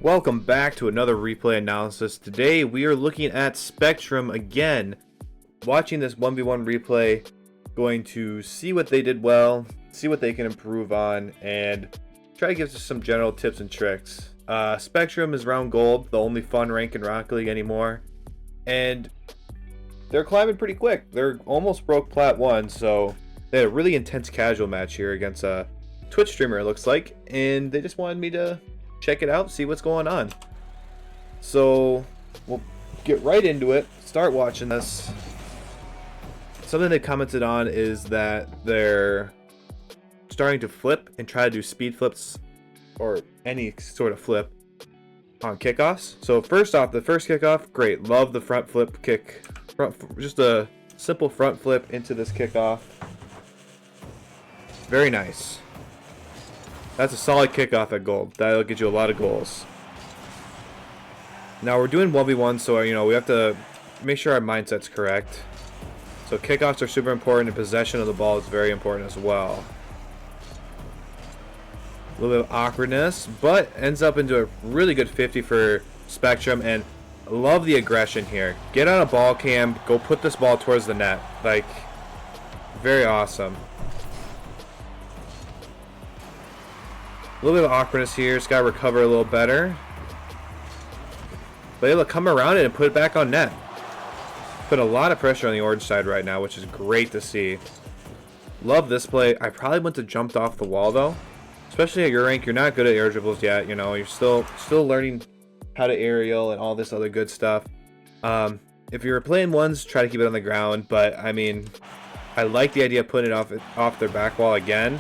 Welcome back to another replay analysis. Today we are looking at Spectrum again. Watching this 1v1 replay, going to see what they did well, see what they can improve on, and try to give us some general tips and tricks. Spectrum is round gold, the only fun rank in Rocket League anymore, and they're climbing pretty quick. They're almost broke Plat 1, so they had a really intense casual match here against a Twitch streamer, it looks like, and they just wanted me to check it out, see what's going on. So we'll get right into it, start watching this. Something they commented on is that they're starting to flip and try to do speed flips or any sort of flip on kickoffs. So first off, the first kickoff, great, love the front flip kick, just a simple front flip into this kickoff. Very nice. That's a solid kickoff at gold. That'll get you a lot of goals. Now we're doing 1v1, so we have to make sure our mindset's correct. So kickoffs are super important, and possession of the ball is very important as well. A little bit of awkwardness, but ends up into a really good 50 for Spectrum, and love the aggression here. Get on a ball cam, go put this ball towards the net. Like, very awesome. A little bit of awkwardness here. Just gotta recover a little better. But able to come around it and put it back on net. Put a lot of pressure on the orange side right now, which is great to see. Love this play. I probably wouldn't have jumped off the wall though. Especially at your rank, you're not good at air dribbles yet. You're still learning how to aerial and all this other good stuff. If you're playing ones, try to keep it on the ground. But I mean, I like the idea of putting it off their back wall again.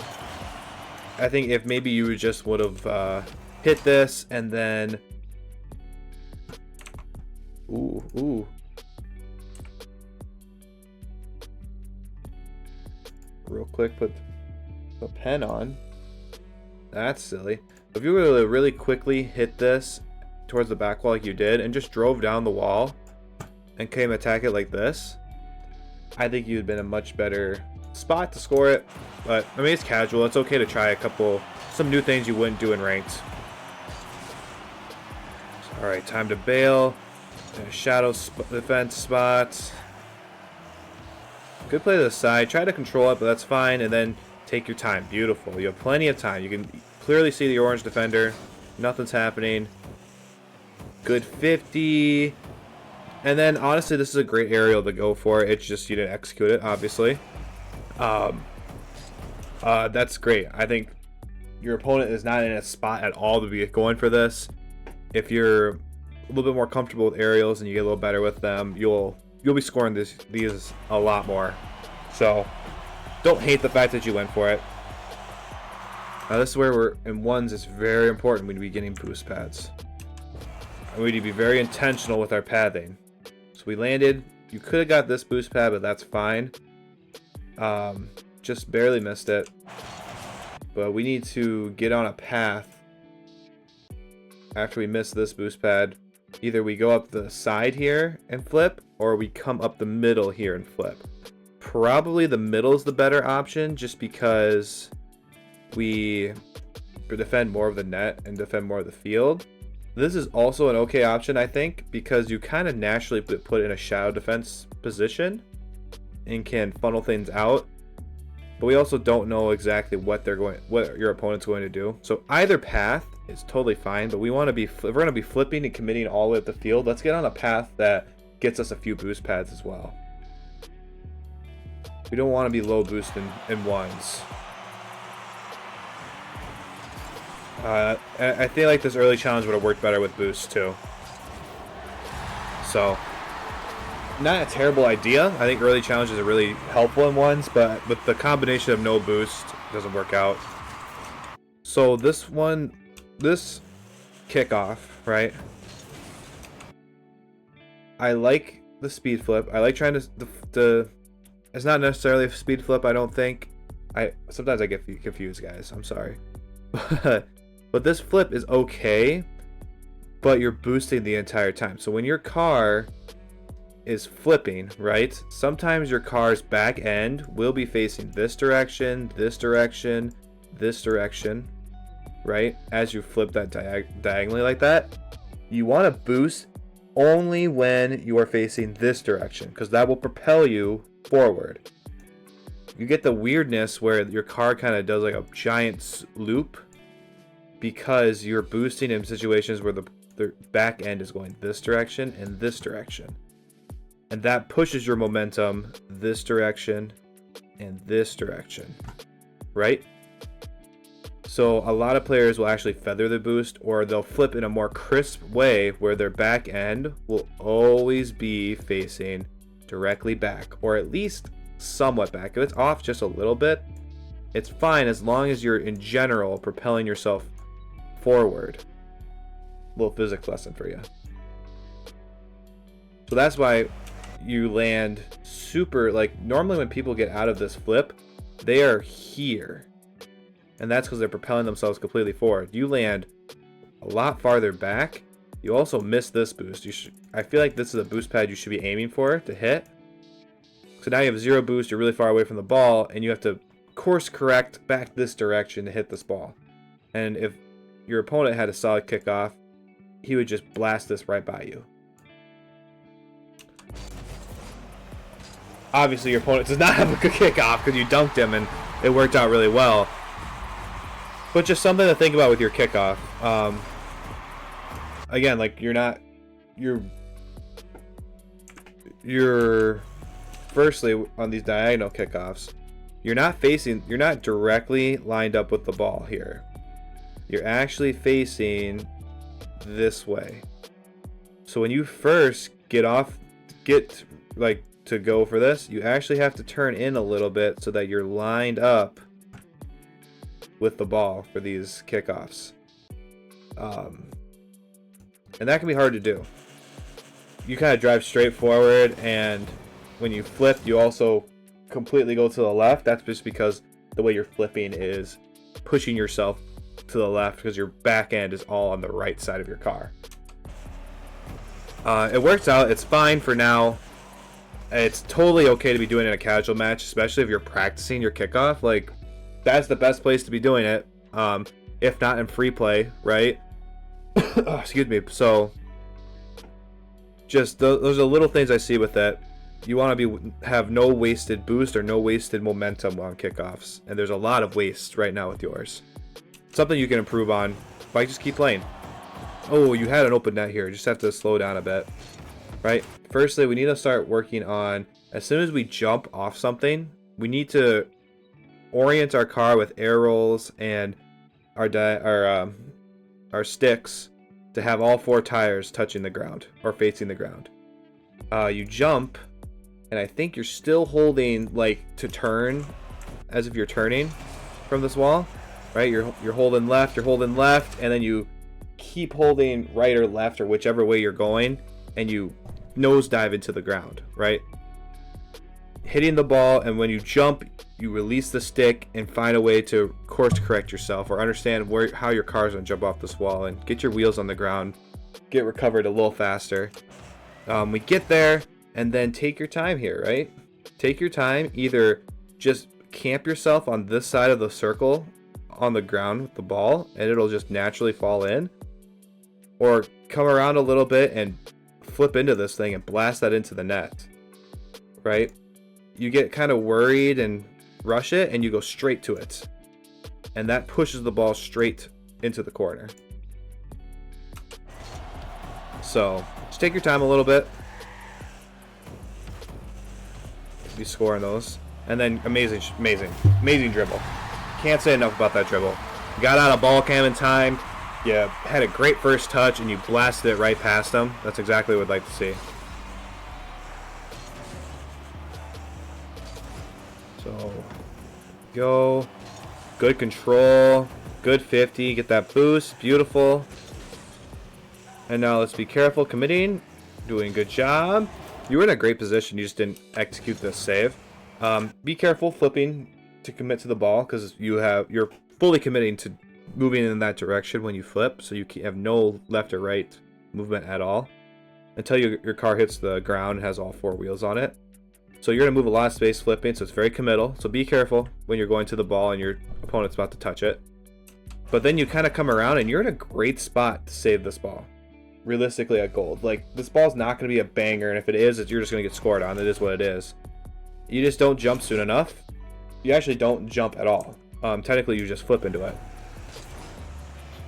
I think if maybe you just would have hit this and then ooh. Real quick, put the pen on. That's silly. If you were to really quickly hit this towards the back wall like you did and just drove down the wall and came attack it like this, I think you'd have been a much better spot to score it. But I mean, it's casual. It's okay to try some new things you wouldn't do in ranked. All right, time to bail. Shadow defense spots. Good play to the side. Try to control it, but that's fine. And then take your time. Beautiful. You have plenty of time. You can clearly see the orange defender. Nothing's happening. Good 50. And then honestly, this is a great aerial to go for. It's just you didn't execute it, obviously. That's great. I think your opponent is not in a spot at all to be going for this. If you're a little bit more comfortable with aerials and you get a little better with them, you'll be scoring these a lot more. So don't hate the fact that you went for it. Now this is where we're in ones. It's very important we need to be getting boost pads. And we need to be very intentional with our pathing. So we landed. You could have got this boost pad, but that's fine. Just barely missed it. But we need to get on a path after we miss this boost pad. Either we go up the side here and flip, or we come up the middle here and flip. Probably the middle is the better option, just because we defend more of the net and defend more of the field. This is also an okay option, I think, because you kind of naturally put in a shadow defense position and can funnel things out. But we also don't know exactly what your opponent's going to do. So either path is totally fine, but if we're going to be flipping and committing all the way up the field, let's get on a path that gets us a few boost pads as well. We don't want to be low boost in ones. I feel like this early challenge would have worked better with boost too. So, not a terrible idea. I think early challenges are really helpful in ones, but with the combination of no boost, it doesn't work out. So this kickoff, right? I like the speed flip. I like trying to it's not necessarily a speed flip, I don't think. Sometimes I get confused, guys. I'm sorry. But this flip is okay, but you're boosting the entire time. So when your car is flipping, right? Sometimes your car's back end will be facing this direction, this direction, this direction. right? As you flip that diagonally like that, you want to boost only when you are facing this direction, because that will propel you forward. You get the weirdness where your car kind of does like a giant loop because you're boosting in situations where the back end is going this direction and this direction. And that pushes your momentum this direction and this direction, right? So a lot of players will actually feather the boost, or they'll flip in a more crisp way where their back end will always be facing directly back, or at least somewhat back. If it's off just a little bit, it's fine as long as you're in general propelling yourself forward. Little physics lesson for you. So that's why you land super, like normally when people get out of this flip, they are here. And that's because they're propelling themselves completely forward. You land a lot farther back. You also miss this boost. I feel like this is a boost pad you should be aiming for to hit. So now you have 0 boost, you're really far away from the ball, and you have to course correct back this direction to hit this ball. And if your opponent had a solid kickoff, he would just blast this right by you. Obviously, your opponent does not have a good kickoff because you dunked him and it worked out really well. But just something to think about with your kickoff. Again, like you're firstly on these diagonal kickoffs, you're not directly lined up with the ball here. You're actually facing this way. So when you first get to go for this, you actually have to turn in a little bit so that you're lined up with the ball for these kickoffs. And that can be hard to do. You kind of drive straight forward, and when you flip, you also completely go to the left. That's just because the way you're flipping is pushing yourself to the left because your back end is all on the right side of your car. It works out. It's fine for now. It's totally okay to be doing it in a casual match, especially if you're practicing your kickoff. Like, that's the best place to be doing it, if not in free play, right? Oh, excuse me. So just those are little things I see with that. You want to have no wasted boost or no wasted momentum on kickoffs, and there's a lot of waste right now with yours. Something you can improve on by just keep playing. Oh, you had an open net here. Just have to slow down a bit, right? Firstly, we need to start working on, as soon as we jump off something, we need to orient our car with air rolls and our sticks to have all 4 tires touching the ground or facing the ground. You jump, and I think you're still holding like to turn, as if you're turning from this wall, right? You're holding left, and then you keep holding right or left or whichever way you're going, and you nosedive into the ground, right? Hitting the ball, and when you jump, you release the stick and find a way to course correct yourself or understand how your car is going to jump off this wall and get your wheels on the ground, get recovered a little faster. We get there, and then take your time here, right? Take your time. Either just camp yourself on this side of the circle on the ground with the ball, and it'll just naturally fall in, or come around a little bit and flip into this thing and blast that into the net, right? You get kind of worried and rush it, and you go straight to it, and that pushes the ball straight into the corner. So just take your time a little bit. Be scoring those, and then amazing dribble. Can't say enough about that dribble. Got out of ball cam in time. You had a great first touch, and you blasted it right past them. That's exactly what I'd like to see. So, go. Good control. Good 50. Get that boost. Beautiful. And now let's be careful committing. Doing a good job. You were in a great position. You just didn't execute this save. Be careful flipping to commit to the ball, because you're fully committing to moving in that direction when you flip, so you have no left or right movement at all until your car hits the ground and has all 4 wheels on it. So you're going to move a lot of space flipping, so it's very committal. So be careful when you're going to the ball and your opponent's about to touch it. But then you kind of come around and you're in a great spot to save this ball. Realistically at gold. Like, this ball's not going to be a banger, and if it is, you're just going to get scored on. It is what it is. You just don't jump soon enough. You actually don't jump at all. Technically, you just flip into it.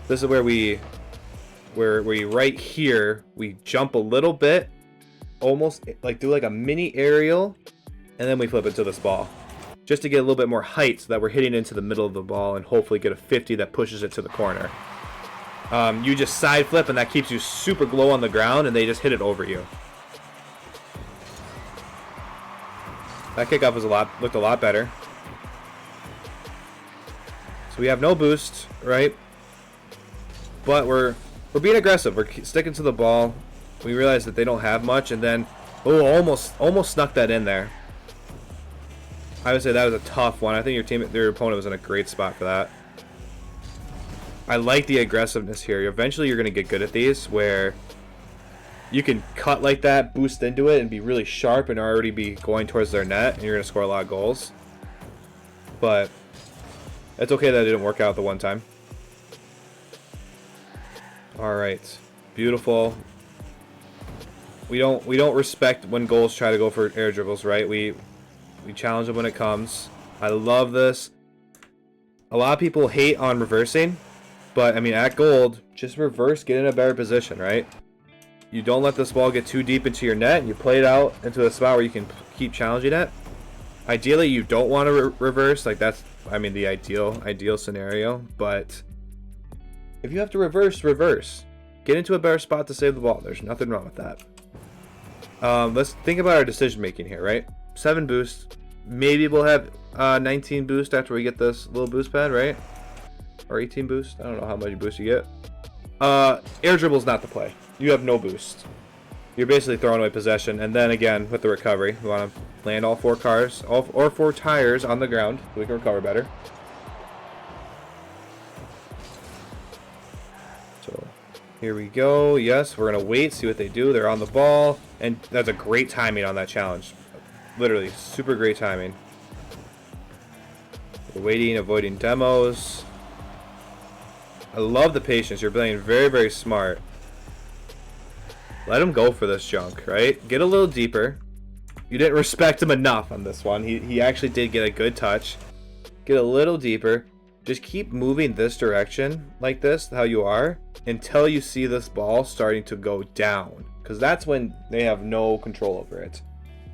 This is where we right here, we jump a little bit, almost like do like a mini aerial, and then we flip into this ball. Just to get a little bit more height so that we're hitting into the middle of the ball and hopefully get a 50 that pushes it to the corner. You just side flip and that keeps you super low on the ground and they just hit it over you. That kickoff was looked a lot better. So we have no boost, right? But we're being aggressive. We're sticking to the ball. We realize that they don't have much, and then almost snuck that in there. I would say that was a tough one. I think your opponent was in a great spot for that. I like the aggressiveness here. Eventually you're going to get good at these where you can cut like that, boost into it, and be really sharp and already be going towards their net, and you're going to score a lot of goals. But it's okay that it didn't work out the one time. Alright. Beautiful. We don't respect when goals try to go for air dribbles, right? We challenge them when it comes. I love this. A lot of people hate on reversing. But, I mean, at gold, just reverse, get in a better position, right? You don't let this ball get too deep into your net. You play it out into a spot where you can keep challenging it. Ideally, you don't want to reverse. Like, that's, I mean, the ideal scenario. But if you have to reverse, reverse. Get into a better spot to save the ball. There's nothing wrong with that. Let's think about our decision making here, right? 7 boost. Maybe we'll have 19 boost after we get this little boost pad, right? Or 18 boost. I don't know how much boost you get. Air dribble's not the play. You have no boost. You're basically throwing away possession. And then again, with the recovery, we want to land all 4 cars, or 4 tires on the ground so we can recover better. So here we go. Yes, we're gonna wait, see what they do. They're on the ball, and that's a great timing on that challenge. Literally, super great timing. We're waiting, avoiding demos. I love the patience. You're playing very, very smart. Let him go for this junk, right? Get a little deeper. You didn't respect him enough on this one. He actually did get a good touch. Get a little deeper. Just keep moving this direction like this, how you are, until you see this ball starting to go down. Because that's when they have no control over it.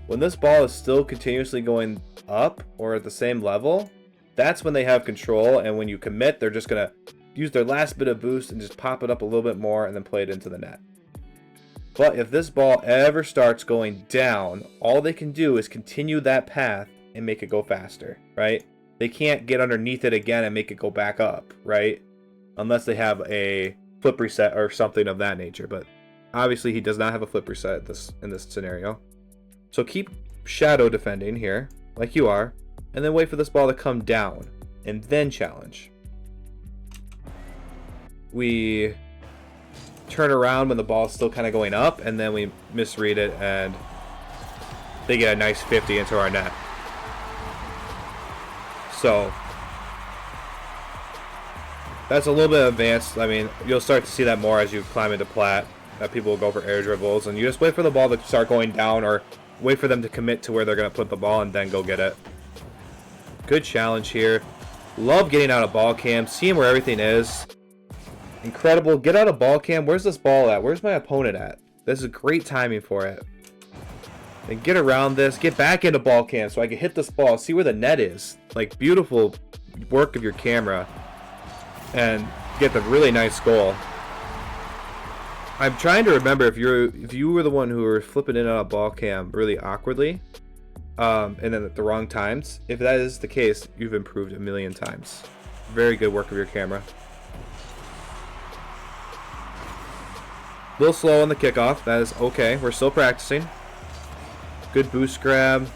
When this ball is still continuously going up or at the same level, that's when they have control. And when you commit, they're just going to use their last bit of boost and just pop it up a little bit more and then play it into the net. But if this ball ever starts going down, all they can do is continue that path and make it go faster, right? They can't get underneath it again and make it go back up, right? Unless they have a flip reset or something of that nature. But obviously he does not have a flip reset in this scenario. So keep shadow defending here, like you are, and then wait for this ball to come down and then challenge. We turn around when the ball is still kind of going up, and then we misread it, and they get a nice 50 into our net. So that's a little bit advanced. I mean, you'll start to see that more as you climb into plat, that people will go for air dribbles, and you just wait for the ball to start going down, or wait for them to commit to where they're going to put the ball and then go get it. Good challenge here. Love getting out of ball cam, seeing where everything is. Incredible. Get out of ball cam. Where's this ball at? Where's my opponent at? This is great timing for it. Then get around this. Get back into ball cam so I can hit this ball. See where the net is. Like, beautiful work of your camera. And get the really nice goal. I'm trying to remember if you were the one who were flipping in and out of ball cam really awkwardly. And then at the wrong times. If that is the case, you've improved a million times. Very good work of your camera. A little slow on the kickoff. That is okay. We're still practicing. Good boost grab.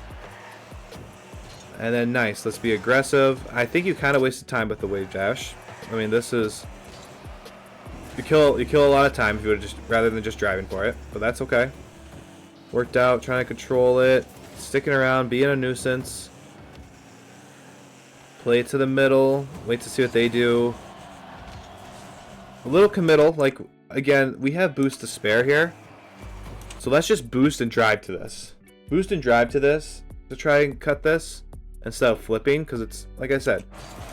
And then nice. Let's be aggressive. I think you kind of wasted time with the wave dash. I mean, this is... You kill a lot of time if you would just rather than just driving for it. But that's okay. Worked out. Trying to control it. Sticking around. Being a nuisance. Play it to the middle. Wait to see what they do. A little committal. Like, again, we have boost to spare here. So let's just boost and drive to this. Boost and drive to this to try and cut this instead of flipping, because it's, like I said,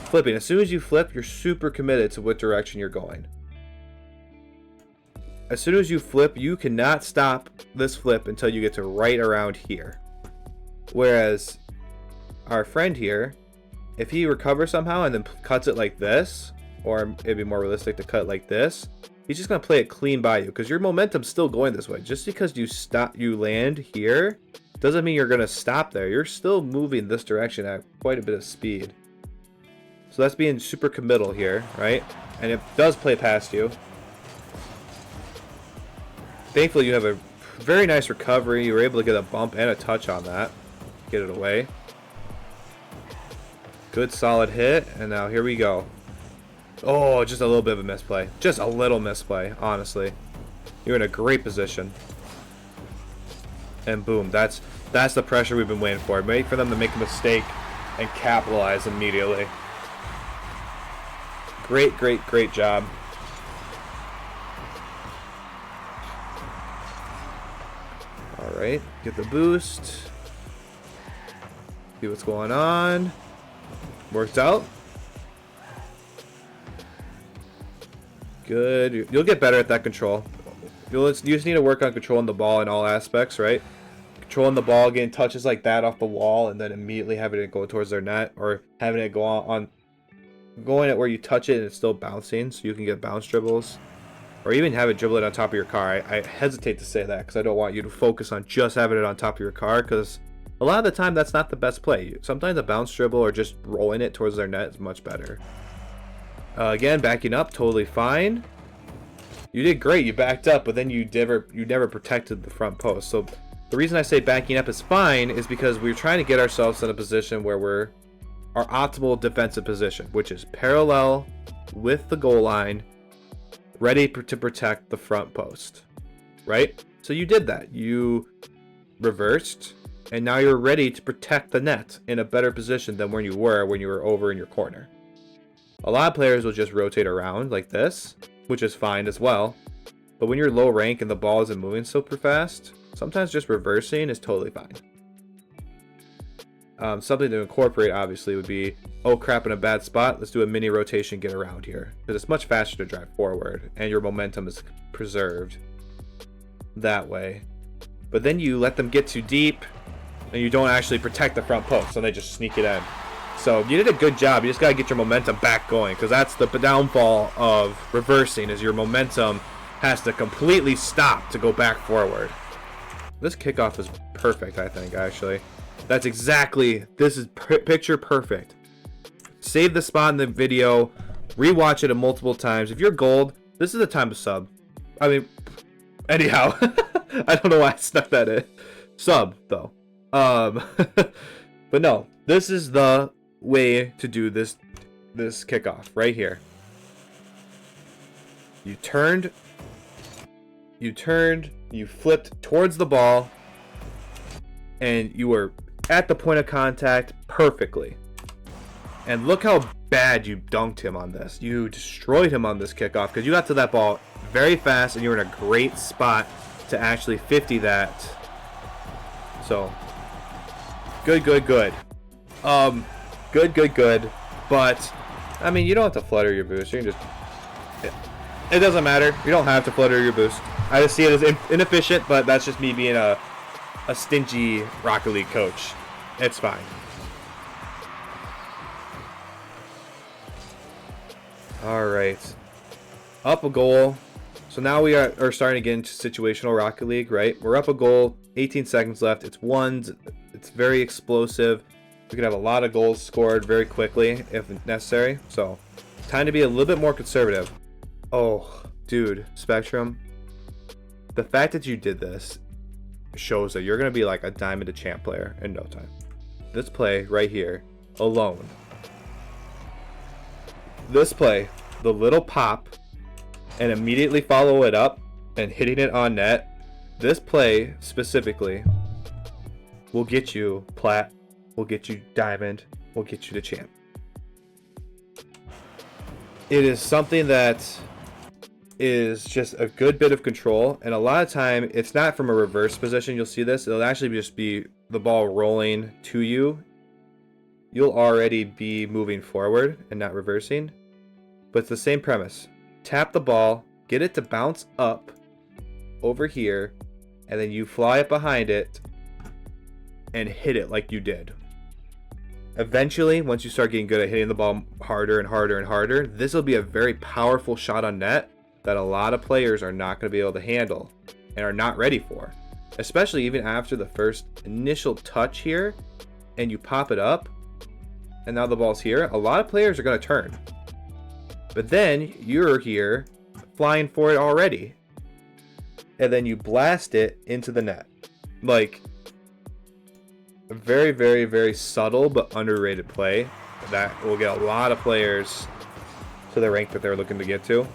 flipping. As soon as you flip, you're super committed to what direction you're going. As soon as you flip, you cannot stop this flip until you get to right around here. Whereas our friend here, if he recovers somehow and then cuts it like this, or it'd be more realistic to cut like this, he's just going to play it clean by you, because your momentum's still going this way. Just because you land here doesn't mean you're going to stop there. You're still moving this direction at quite a bit of speed. So that's being super committal here, right? And it does play past you. Thankfully, you have a very nice recovery. You were able to get a bump and a touch on that. Get it away. Good solid hit. And now here we go. Oh, just a little bit of a misplay. Just a little misplay, honestly. You're in a great position. And boom, that's the pressure we've been waiting for. Wait for them to make a mistake and capitalize immediately. Great, great, great job. Alright, get the boost. See what's going on. Worked out. Good. You'll get better at that control. You just need to work on controlling the ball in all aspects, right? Controlling the ball, getting touches like that off the wall, and then immediately having it go towards their net, or having it go on going at where you touch it and it's still bouncing, so you can get bounce dribbles, or even have it dribble it on top of your car. I hesitate to say that because I don't want you to focus on just having it on top of your car, because a lot of the time that's not the best play. Sometimes a bounce dribble or just rolling it towards their net is much better. Again, backing up, totally fine. You did great. You backed up, but then you never protected the front post. So the reason I say backing up is fine is because we're trying to get ourselves in a position where we're our optimal defensive position, which is parallel with the goal line, ready to protect the front post, right? So you did that. You reversed, and now you're ready to protect the net in a better position than when you were over in your corner. A lot of players will just rotate around like this, which is fine as well. But when you're low rank and the ball isn't moving super fast, sometimes just reversing is totally fine. Something to incorporate, obviously, would be, oh crap, in a bad spot, let's do a mini rotation, get around here. Because it's much faster to drive forward, and your momentum is preserved that way. But then you let them get too deep, and you don't actually protect the front post, so they just sneak it in. So you did a good job. You just got to get your momentum back going, because that's the downfall of reversing, is your momentum has to completely stop to go back forward. This kickoff is perfect, I think, actually. That's exactly, this is picture perfect. Save the spot in the video, rewatch it multiple times. If you're gold, this is the time to sub. I mean, anyhow, I don't know why I snuck that in. Sub, though. But no, this is the way to do this kickoff right here. You turned, you flipped towards the ball, and you were at the point of contact perfectly. And look how bad you dunked him on this. You destroyed him on this kickoff because you got to that ball very fast and you were in a great spot to actually 50 that. So, good. Good. But, I mean, you don't have to flutter your boost. You can just... It doesn't matter. You don't have to flutter your boost. I just see it as inefficient, but that's just me being a stingy Rocket League coach. It's fine. Alright. Up a goal. So now we are starting to get into situational Rocket League, right? We're up a goal. 18 seconds left. It's ones. It's very explosive. We could have a lot of goals scored very quickly if necessary. So, time to be a little bit more conservative. Oh, dude. Spectrum. The fact that you did this shows that you're going to be like a diamond to champ player in no time. This play right here, alone. This play, the little pop, and immediately follow it up and hitting it on net. This play specifically will get you plat, will get you diamond, will get you to champ. It is something that is just a good bit of control, and a lot of time it's not from a reverse position. You'll see this. It'll actually just be the ball rolling to you. You'll already be moving forward and not reversing, but it's the same premise. Tap the ball, get it to bounce up over here, and then you fly up behind it and hit it like you did. Eventually, once you start getting good at hitting the ball harder and harder and harder, this will be a very powerful shot on net that a lot of players are not going to be able to handle and are not ready for. Especially even after the first initial touch here, and you pop it up, and now the ball's here, a lot of players are going to turn. But then you're here flying for it already, and then you blast it into the net. Like, a very, very, very subtle but underrated play that will get a lot of players to the rank that they're looking to get to.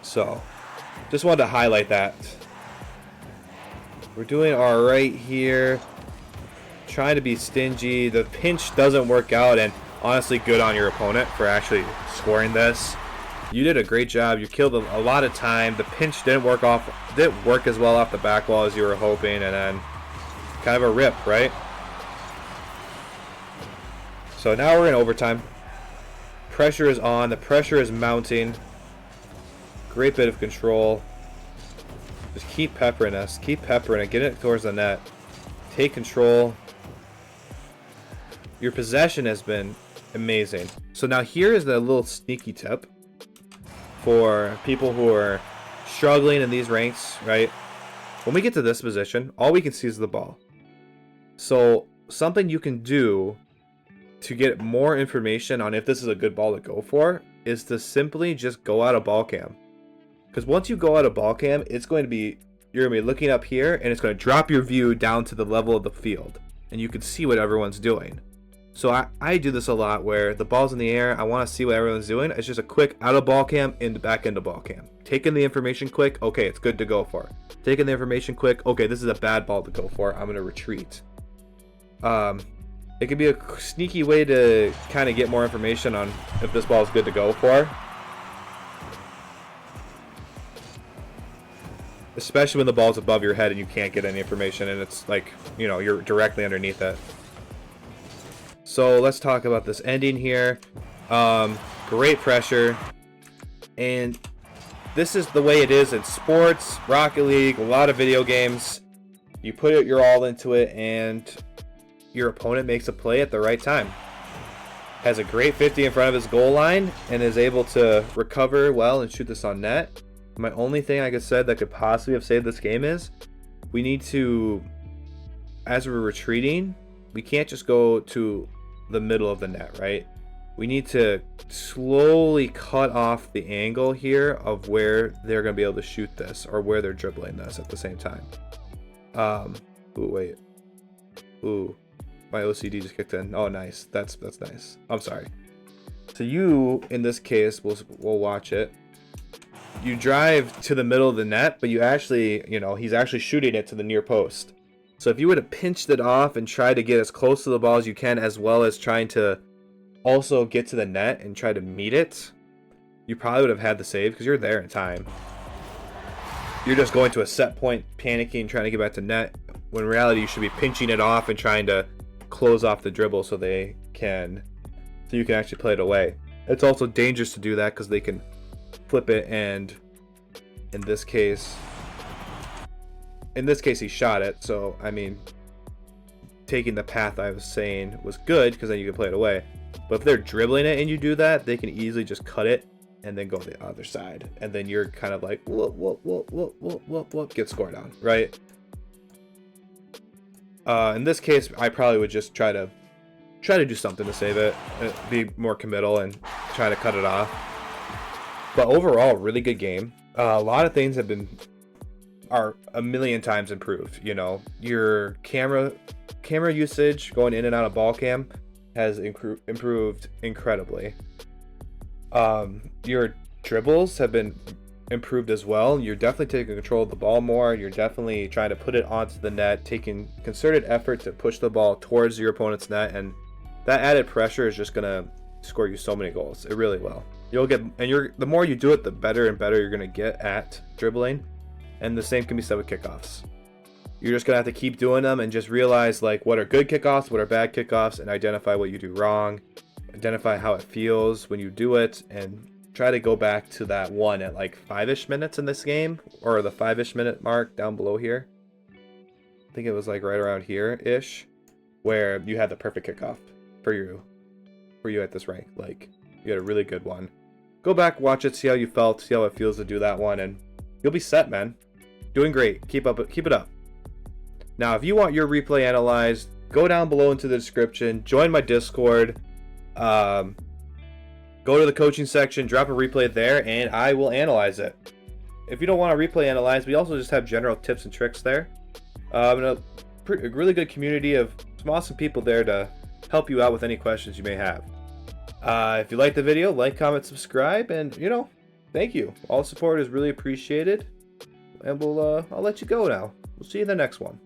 So, just wanted to highlight that. We're doing all right here. Trying to be stingy. The pinch doesn't work out, and honestly, good on your opponent for actually scoring this. You did a great job. You killed a lot of time. The pinch didn't work as well off the back wall as you were hoping, and then kind of a rip, right? So now we're in overtime. Pressure is on. The pressure is mounting. Great bit of control. Just keep peppering us. Keep peppering it. Get it towards the net. Take control. Your possession has been amazing. So now here is the little sneaky tip for people who are struggling in these ranks, right? When we get to this position, all we can see is the ball. So something you can do to get more information on if this is a good ball to go for is to simply just go out of ball cam. Because once you go out of ball cam, you're going to be looking up here, and it's going to drop your view down to the level of the field, and you can see what everyone's doing. So I do this a lot where the ball's in the air, I want to see what everyone's doing. It's just a quick out of ball cam into back into ball cam. Taking the information quick, okay, it's good to go for. Taking the information quick, okay, this is a bad ball to go for, I'm going to retreat. It could be a sneaky way to kind of get more information on if this ball is good to go for. Especially when the ball's above your head and you can't get any information, and it's like, you know, you're directly underneath it. So let's talk about this ending here. Great pressure. And this is the way it is in sports, Rocket League, a lot of video games. You put your all into it, and your opponent makes a play at the right time. Has a great 50 in front of his goal line and is able to recover well and shoot this on net. My only thing I could say that could possibly have saved this game is we need to, as we're retreating, we can't just go to the middle of the net, right? We need to slowly cut off the angle here of where they're going to be able to shoot this, or where they're dribbling this at the same time. Ooh, wait. Ooh, my OCD just kicked in. Oh, nice. That's nice. I'm sorry. So you, in this case, we'll watch it. You drive to the middle of the net, but you actually, he's actually shooting it to the near post. So if you would have pinched it off and tried to get as close to the ball as you can, as well as trying to also get to the net and try to meet it, you probably would have had the save because you're there in time. You're just going to a set point, panicking, trying to get back to net, when in reality you should be pinching it off and trying to close off the dribble so you can actually play it away. It's also dangerous to do that because they can flip it, and in this case he shot it. So I mean, taking the path I was saying was good because then you can play it away. But if they're dribbling it and you do that, they can easily just cut it and then go the other side, and then you're kind of like whoop, get scored on, right? In this case, I probably would just try to do something to save it, be more committal and try to cut it off. But overall, really good game. A lot of things are a million times improved. Your camera usage going in and out of ball cam has improved incredibly. Your dribbles have been improved as well. You're definitely taking control of the ball more. You're definitely trying to put it onto the net, taking concerted effort to push the ball towards your opponent's net, and that added pressure is just gonna score you so many goals. It really will. You'll get, and the more you do it, the better and better you're gonna get at dribbling. And the same can be said with kickoffs. You're just gonna have to keep doing them and just realize like what are good kickoffs, what are bad kickoffs, and identify what you do wrong. Identify how it feels when you do it, and try to go back to that one at like 5-ish minutes in this game, or the 5-ish minute mark down below here. I think it was like right around here-ish, where you had the perfect kickoff for you at this rank. Like, you had a really good one. Go back, watch it, see how you felt, see how it feels to do that one, and you'll be set, man. Doing great. Keep it up. Now, if you want your replay analyzed, go down below into the description, join my Discord, go to the coaching section, drop a replay there, and I will analyze it. If you don't want a replay analyzed, we also just have general tips and tricks there. And a really good community of some awesome people there to help you out with any questions you may have. If you like the video, like, comment, subscribe, and, thank you. All support is really appreciated. And I'll let you go now. We'll see you in the next one.